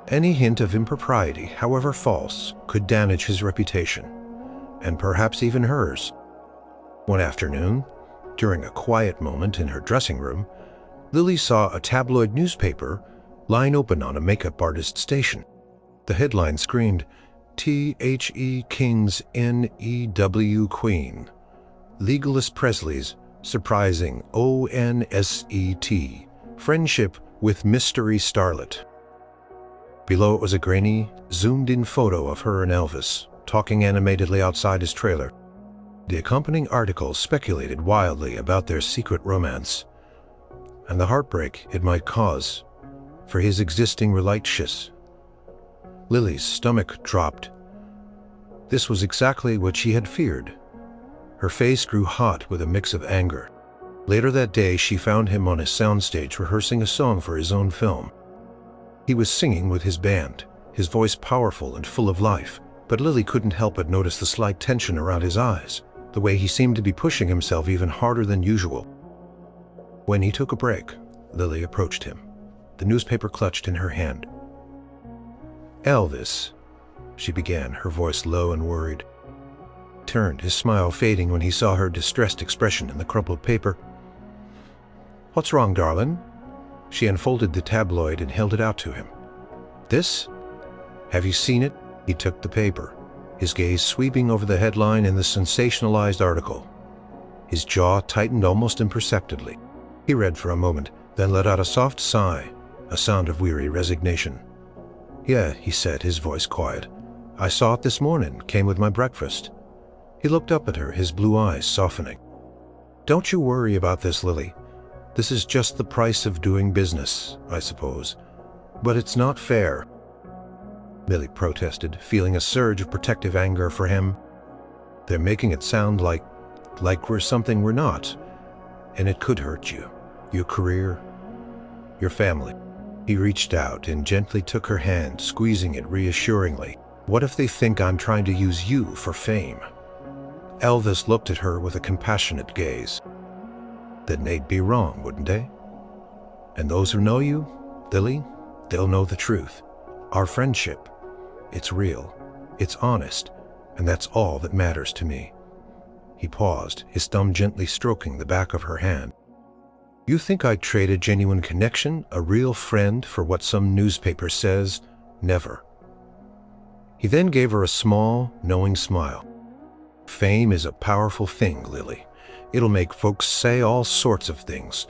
Any hint of impropriety, however false, could damage his reputation, and perhaps even hers. One afternoon, during a quiet moment in her dressing room, Lily saw a tabloid newspaper lying open on a makeup artist's station. The headline screamed, "T.H.E. King's N.E.W. Queen. Legalist Presley's surprising ONSET. Friendship with mystery starlet." Below it was a grainy, zoomed-in photo of her and Elvis, talking animatedly outside his trailer. The accompanying article speculated wildly about their secret romance, and the heartbreak it might cause for his existing relationship. Lily's stomach dropped. This was exactly what she had feared. Her face grew hot with a mix of anger. Later that day, she found him on a soundstage rehearsing a song for his own film. He was singing with his band, his voice powerful and full of life, but Lily couldn't help but notice the slight tension around his eyes, the way he seemed to be pushing himself even harder than usual. When he took a break, Lily approached him, the newspaper clutched in her hand. "Elvis," she began, her voice low and worried. Turned, his smile fading when he saw her distressed expression in the crumpled paper. "What's wrong, darling?" She unfolded the tabloid and held it out to him. "This? Have you seen it?" He took the paper, his gaze sweeping over the headline and the sensationalized article. His jaw tightened almost imperceptibly. He read for a moment, then let out a soft sigh, a sound of weary resignation. "Yeah," he said, his voice quiet. "I saw it this morning, came with my breakfast." He looked up at her, his blue eyes softening. "Don't you worry about this, Lily. This is just the price of doing business, I suppose. But it's not fair." Lily protested, feeling a surge of protective anger for him. "They're making it sound like we're something we're not, and it could hurt you, your career, your family." He reached out and gently took her hand, squeezing it reassuringly. What if they think I'm trying to use you for fame? Elvis looked at her with a compassionate gaze. Then they'd be wrong, wouldn't they? And those who know you, Lily, they'll know the truth. Our friendship, it's real, it's honest, and that's all that matters to me. He paused, his thumb gently stroking the back of her hand. You think I'd trade a genuine connection, a real friend, for what some newspaper says? Never. He then gave her a small, knowing smile. Fame is a powerful thing, Lily. It'll make folks say all sorts of things,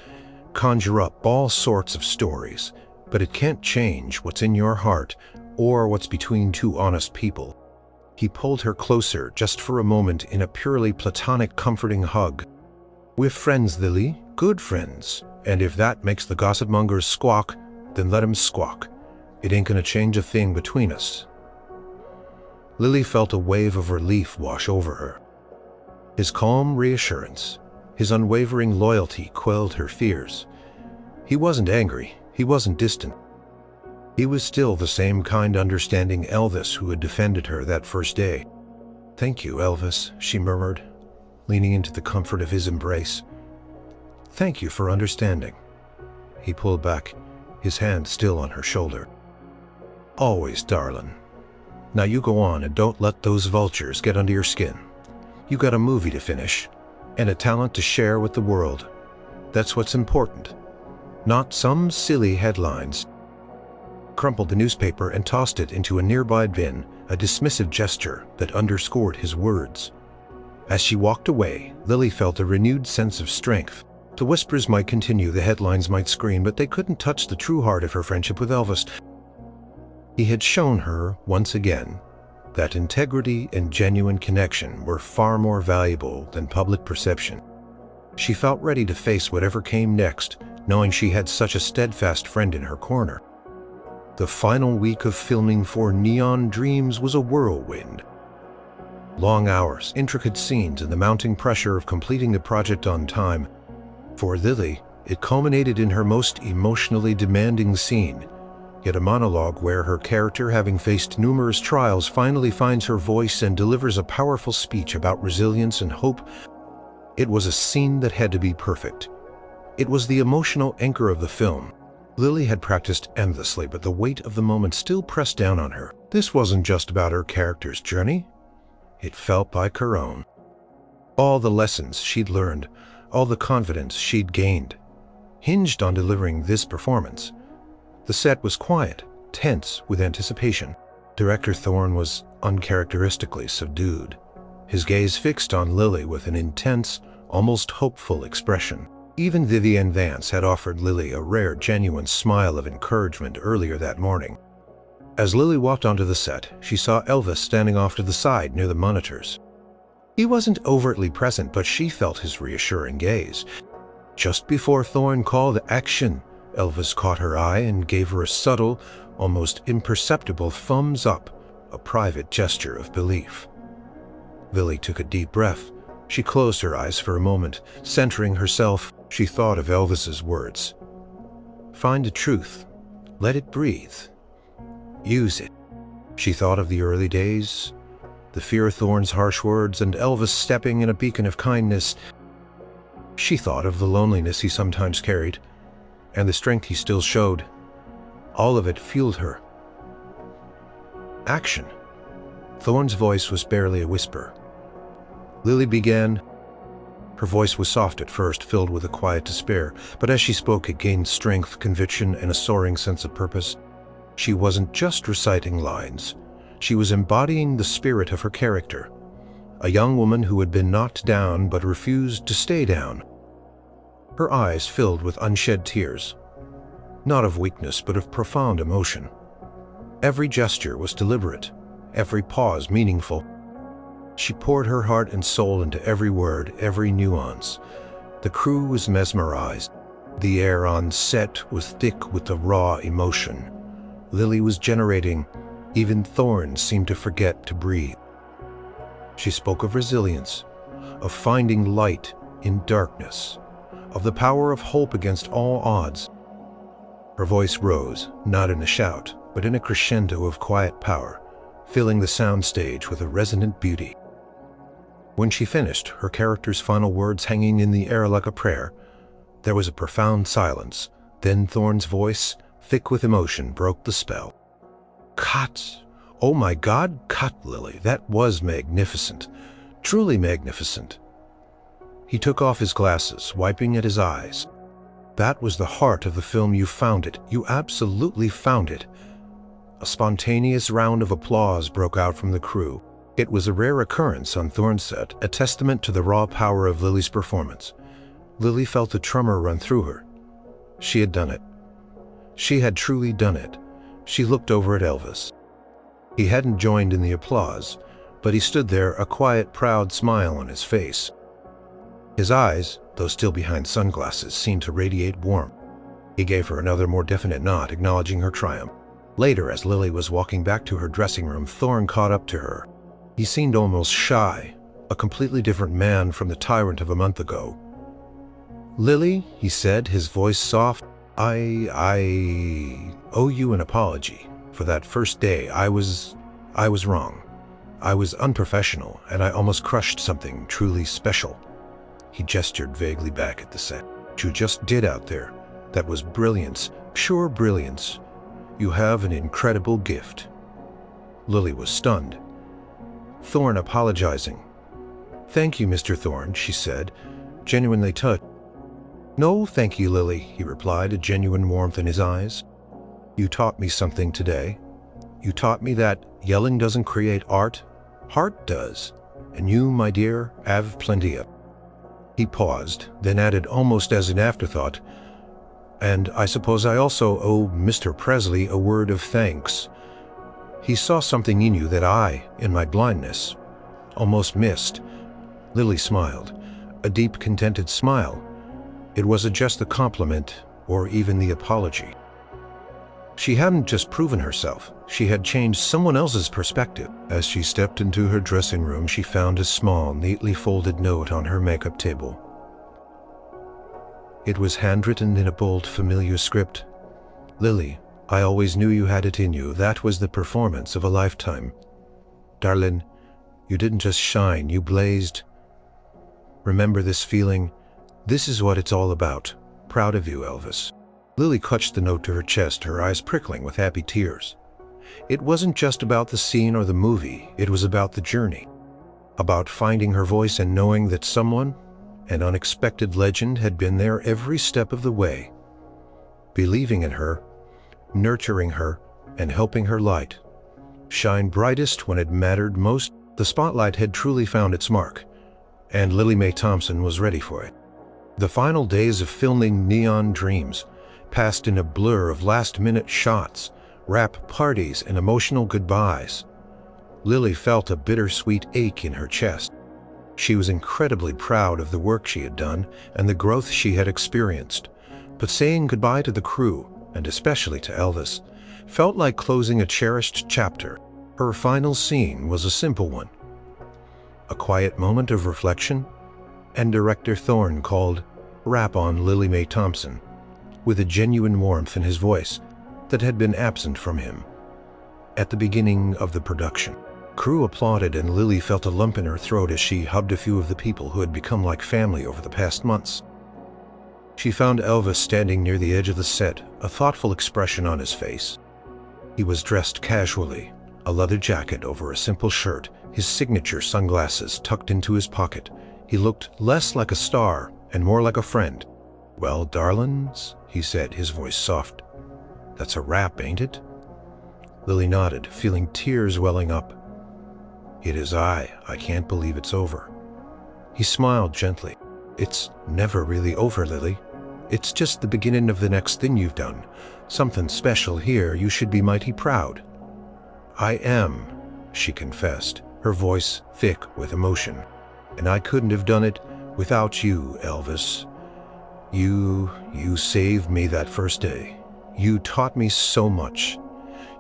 conjure up all sorts of stories, but it can't change what's in your heart or what's between two honest people. He pulled her closer just for a moment in a purely platonic, comforting hug. We're friends, Lily, good friends, and if that makes the gossip mongers squawk, then let 'em squawk. It ain't gonna change a thing between us. Lily felt a wave of relief wash over her. His calm reassurance, his unwavering loyalty quelled her fears. He wasn't angry, he wasn't distant. He was still the same kind, understanding Elvis who had defended her that first day. Thank you, Elvis, she murmured, leaning into the comfort of his embrace. Thank you for understanding. He pulled back, his hand still on her shoulder. Always, darling. Now you go on and don't let those vultures get under your skin. You got a movie to finish, and a talent to share with the world. That's what's important. Not some silly headlines. Crumpled the newspaper and tossed it into a nearby bin, a dismissive gesture that underscored his words. As she walked away, Lily felt a renewed sense of strength. The whispers might continue, the headlines might scream, but they couldn't touch the true heart of her friendship with Elvis. He had shown her, once again, that integrity and genuine connection were far more valuable than public perception. She felt ready to face whatever came next, knowing she had such a steadfast friend in her corner. The final week of filming for Neon Dreams was a whirlwind. Long hours, intricate scenes, and the mounting pressure of completing the project on time. For Lily, it culminated in her most emotionally demanding scene, yet a monologue where her character, having faced numerous trials, finally finds her voice and delivers a powerful speech about resilience and hope. It was a scene that had to be perfect. It was the emotional anchor of the film. Lily had practiced endlessly, but the weight of the moment still pressed down on her. This wasn't just about her character's journey. It felt like her own. All the lessons she'd learned, all the confidence she'd gained, hinged on delivering this performance. The set was quiet, tense with anticipation. Director Thorne was uncharacteristically subdued, his gaze fixed on Lily with an intense, almost hopeful expression. Even Vivian Vance had offered Lily a rare, genuine smile of encouragement earlier that morning. As Lily walked onto the set, she saw Elvis standing off to the side near the monitors. He wasn't overtly present, but she felt his reassuring gaze. Just before Thorne called action, Elvis caught her eye and gave her a subtle, almost imperceptible thumbs up, a private gesture of belief. Lily took a deep breath. She closed her eyes for a moment, centering herself. She thought of Elvis's words. Find the truth. Let it breathe. Use it. She thought of the early days, the fear of Thorne's harsh words, and Elvis stepping in a beacon of kindness. She thought of the loneliness he sometimes carried, and the strength he still showed. All of it fueled her. Action. Thorne's voice was barely a whisper. Lily began. Her voice was soft at first, filled with a quiet despair, but as she spoke it gained strength, conviction, and a soaring sense of purpose. She wasn't just reciting lines. She was embodying the spirit of her character. A young woman who had been knocked down but refused to stay down. Her eyes filled with unshed tears, not of weakness but of profound emotion. Every gesture was deliberate, every pause meaningful. She poured her heart and soul into every word, every nuance. The crew was mesmerized. The air on set was thick with the raw emotion Lily was generating. Even Thorne seemed to forget to breathe. She spoke of resilience, of finding light in darkness, of the power of hope against all odds. Her voice rose, not in a shout, but in a crescendo of quiet power, filling the soundstage with a resonant beauty. When she finished, her character's final words hanging in the air like a prayer, there was a profound silence. Then Thorne's voice, thick with emotion, broke the spell. "Cut! Oh my God, cut, Lily! That was magnificent. Truly magnificent." He took off his glasses, wiping at his eyes. "That was the heart of the film. You found it. You absolutely found it." A spontaneous round of applause broke out from the crew. It was a rare occurrence on Thorne's set, a testament to the raw power of Lily's performance. Lily felt a tremor run through her. She had done it. She had truly done it. She looked over at Elvis. He hadn't joined in the applause, but he stood there, a quiet, proud smile on his face. His eyes, though still behind sunglasses, seemed to radiate warmth. He gave her another, more definite nod, acknowledging her triumph. Later, as Lily was walking back to her dressing room, Thorne caught up to her. He seemed almost shy, a completely different man from the tyrant of a month ago. "Lily," he said, his voice soft, I owe you an apology. For that first day, I was wrong. I was unprofessional, and I almost crushed something truly special." He gestured vaguely back at the set. "What you just did out there, that was brilliance, pure brilliance. You have an incredible gift." Lily was stunned. Thorne apologizing. "Thank you, Mr. Thorne," she said, genuinely touched. "No, thank you, Lily," he replied, a genuine warmth in his eyes. "You taught me something today. You taught me that yelling doesn't create art. Heart does. And you, my dear, have plenty of." He paused, then added almost as an afterthought, "And I suppose I also owe Mr. Presley a word of thanks. He saw something in you that I, in my blindness, almost missed." Lily smiled, a deep, contented smile. It wasn't just the compliment or even the apology. She hadn't just proven herself, she had changed someone else's perspective. As she stepped into her dressing room, she found a small, neatly folded note on her makeup table. It was handwritten in a bold, familiar script. "Lily, I always knew you had it in you. That was the performance of a lifetime. Darling, you didn't just shine, you blazed. Remember this feeling. This is what it's all about. Proud of you, Elvis." Lily clutched the note to her chest, her eyes prickling with happy tears. It wasn't just about the scene or the movie, it was about the journey. About finding her voice and knowing that someone, an unexpected legend, had been there every step of the way. Believing in her, nurturing her, and helping her light shine brightest when it mattered most. The spotlight had truly found its mark, and Lily Mae Thompson was ready for it. The final days of filming Neon Dreams passed in a blur of last-minute shots, wrap parties, and emotional goodbyes. Lily felt a bittersweet ache in her chest. She was incredibly proud of the work she had done and the growth she had experienced, but saying goodbye to the crew, and especially to Elvis, felt like closing a cherished chapter. Her final scene was a simple one. A quiet moment of reflection, and director Thorne called "Wrap" on Lily Mae Thompson, with a genuine warmth in his voice that had been absent from him at the beginning of the production. Crew applauded, and Lily felt a lump in her throat as she hugged a few of the people who had become like family over the past months. She found Elvis standing near the edge of the set, a thoughtful expression on his face. He was dressed casually, a leather jacket over a simple shirt, his signature sunglasses tucked into his pocket. He looked less like a star and more like a friend. "Well, darlings," he said, his voice soft. "That's a wrap, ain't it?" Lily nodded, feeling tears welling up. "It is I can't believe it's over." He smiled gently. "It's never really over, Lily. It's just the beginning of the next thing you've done. Something special here. You should be mighty proud." "I am," she confessed, her voice thick with emotion. "And I couldn't have done it without you, Elvis. You saved me that first day. You taught me so much.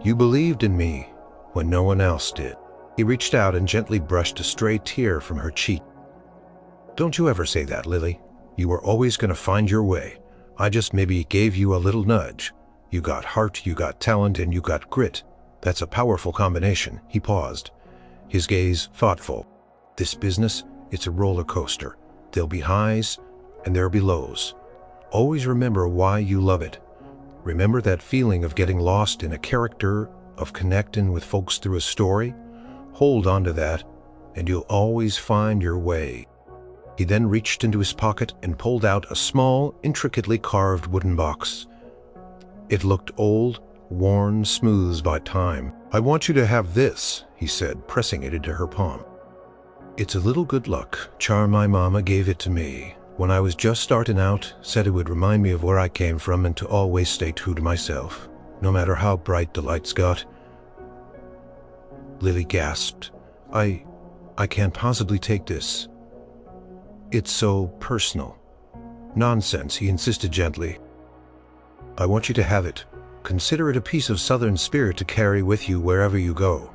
You believed in me when no one else did." He reached out and gently brushed a stray tear from her cheek. "Don't you ever say that, Lily. You were always going to find your way. I just maybe gave you a little nudge. You got heart, you got talent, and you got grit. That's a powerful combination. He paused, his gaze thoughtful. This business, it's a roller coaster. There'll be highs and there'll be lows. Always remember why you love it. Remember that feeling of getting lost in a character, of connecting with folks through a story? Hold on to that, and you'll always find your way. He then reached into his pocket and pulled out a small, intricately carved wooden box. It looked old, worn, smoothed by time. "I want you to have this," he said, pressing it into her palm. "It's a little good luck charm. My mama gave it to me when I was just starting out, said it would remind me of where I came from and to always stay true to myself, no matter how bright the lights got." Lily gasped. I can't possibly take this. It's so personal." "Nonsense," he insisted gently. "I want you to have it. Consider it a piece of Southern spirit to carry with you wherever you go.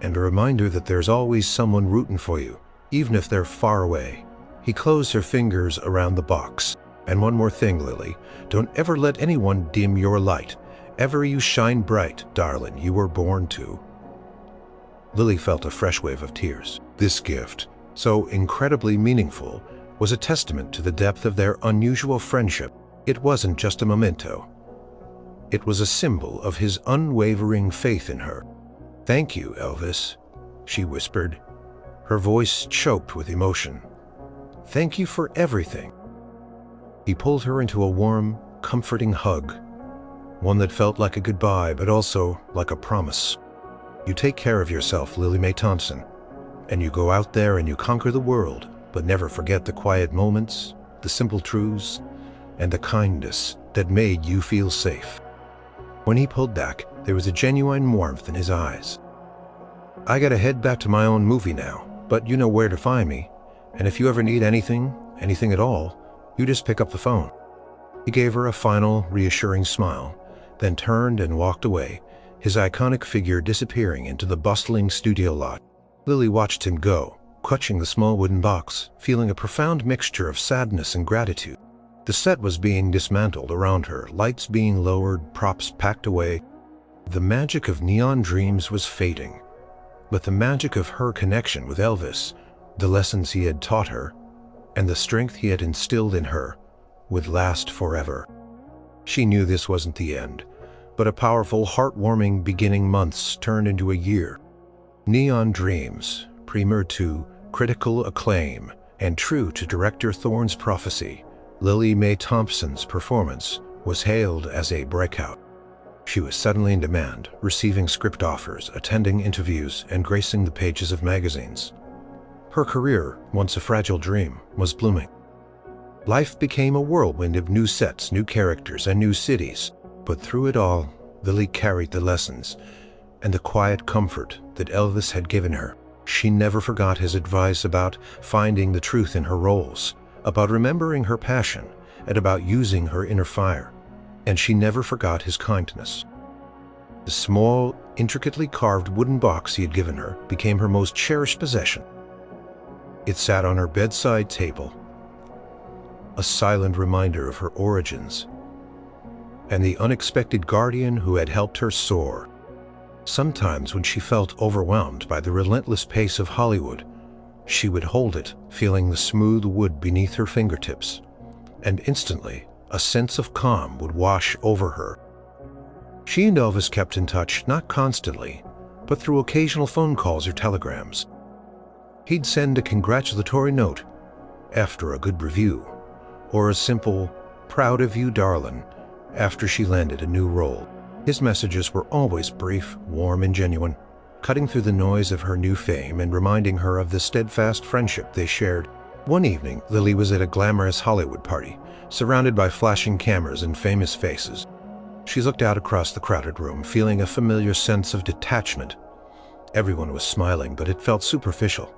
And a reminder that there's always someone rooting for you, even if they're far away." He closed her fingers around the box. "And one more thing, Lily. Don't ever let anyone dim your light. Ever you shine bright, darling. You were born to." Lily felt a fresh wave of tears. This gift, so incredibly meaningful, was a testament to the depth of their unusual friendship. It wasn't just a memento. It was a symbol of his unwavering faith in her. "Thank you, Elvis," she whispered, her voice choked with emotion. "Thank you for everything." He pulled her into a warm, comforting hug, one that felt like a goodbye but also like a promise. "You take care of yourself, Lily Mae Thompson, and you go out there and you conquer the world, but never forget the quiet moments, the simple truths, and the kindness that made you feel safe." When he pulled back, there was a genuine warmth in his eyes. "I gotta head back to my own movie now, but you know where to find me, and if you ever need anything at all, you just pick up the phone." He gave her a final, reassuring smile, then turned and walked away, his iconic figure disappearing into the bustling studio lot. Lily watched him go, clutching the small wooden box, feeling a profound mixture of sadness and gratitude. The set was being dismantled around her, lights being lowered, props packed away. The magic of Neon Dreams was fading, but the magic of her connection with Elvis, the lessons he had taught her, and the strength he had instilled in her, would last forever. She knew this wasn't the end, but a powerful, heartwarming beginning. Months turned into a year. Neon Dreams, premier to critical acclaim, and true to director Thorne's prophecy, Lily Mae Thompson's performance was hailed as a breakout. She was suddenly in demand, receiving script offers, attending interviews, and gracing the pages of magazines. Her career, once a fragile dream, was blooming. Life became a whirlwind of new sets, new characters, and new cities. But through it all, Lily carried the lessons and the quiet comfort that Elvis had given her. She never forgot his advice about finding the truth in her roles, about remembering her passion, and about using her inner fire. And she never forgot his kindness. The small, intricately carved wooden box he had given her became her most cherished possession. It sat on her bedside table, a silent reminder of her origins, and the unexpected guardian who had helped her soar. Sometimes when she felt overwhelmed by the relentless pace of Hollywood, she would hold it, feeling the smooth wood beneath her fingertips, and instantly a sense of calm would wash over her. She and Elvis kept in touch, not constantly, but through occasional phone calls or telegrams. He'd send a congratulatory note after a good review, or a simple, "Proud of you, darling," after she landed a new role. His messages were always brief, warm, and genuine, cutting through the noise of her new fame and reminding her of the steadfast friendship they shared. One evening, Lily was at a glamorous Hollywood party, surrounded by flashing cameras and famous faces. She looked out across the crowded room, feeling a familiar sense of detachment. Everyone was smiling, but it felt superficial.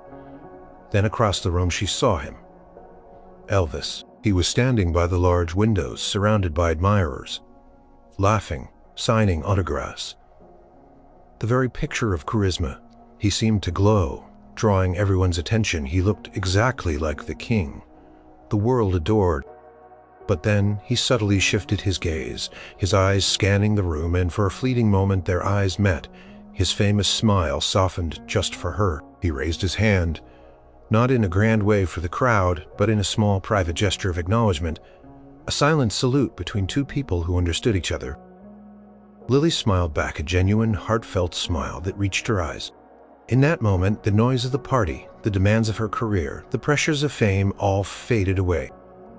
Then across the room she saw him. Elvis. He was standing by the large windows, surrounded by admirers, laughing, signing autographs. The very picture of charisma. He seemed to glow, drawing everyone's attention. He looked exactly like the king the world adored. But then he subtly shifted his gaze, his eyes scanning the room, and for a fleeting moment their eyes met. His famous smile softened just for her. He raised his hand, not in a grand way for the crowd, but in a small private gesture of acknowledgement, a silent salute between two people who understood each other. Lily smiled back, a genuine, heartfelt smile that reached her eyes. In that moment, the noise of the party, the demands of her career, the pressures of fame all faded away.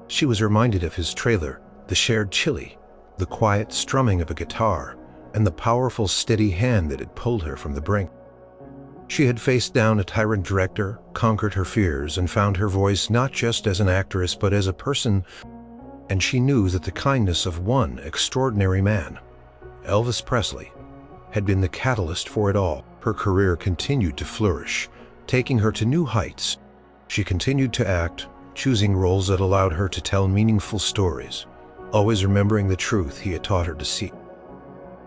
She was reminded of his trailer, the shared chili, the quiet strumming of a guitar, and the powerful, steady hand that had pulled her from the brink. She had faced down a tyrant director, conquered her fears, and found her voice not just as an actress but as a person, and she knew that the kindness of one extraordinary man, Elvis Presley, had been the catalyst for it all. Her career continued to flourish, taking her to new heights. She continued to act, choosing roles that allowed her to tell meaningful stories, always remembering the truth he had taught her to seek.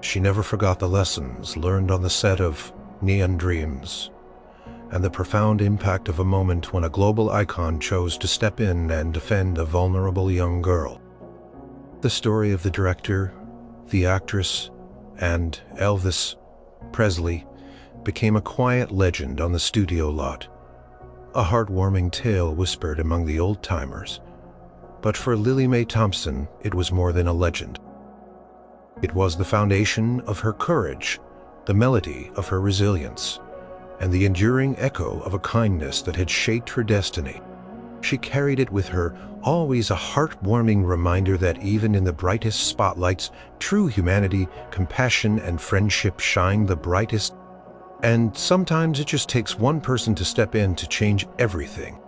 She never forgot the lessons learned on the set of Neon Dreams, and the profound impact of a moment when a global icon chose to step in and defend a vulnerable young girl. The story of the director, the actress, and Elvis Presley became a quiet legend on the studio lot, a heartwarming tale whispered among the old-timers. But for Lily Mae Thompson, it was more than a legend. It was the foundation of her courage, the melody of her resilience, and the enduring echo of a kindness that had shaped her destiny. She carried it with her, always a heartwarming reminder that even in the brightest spotlights, true humanity, compassion, and friendship shine the brightest. And sometimes it just takes one person to step in to change everything.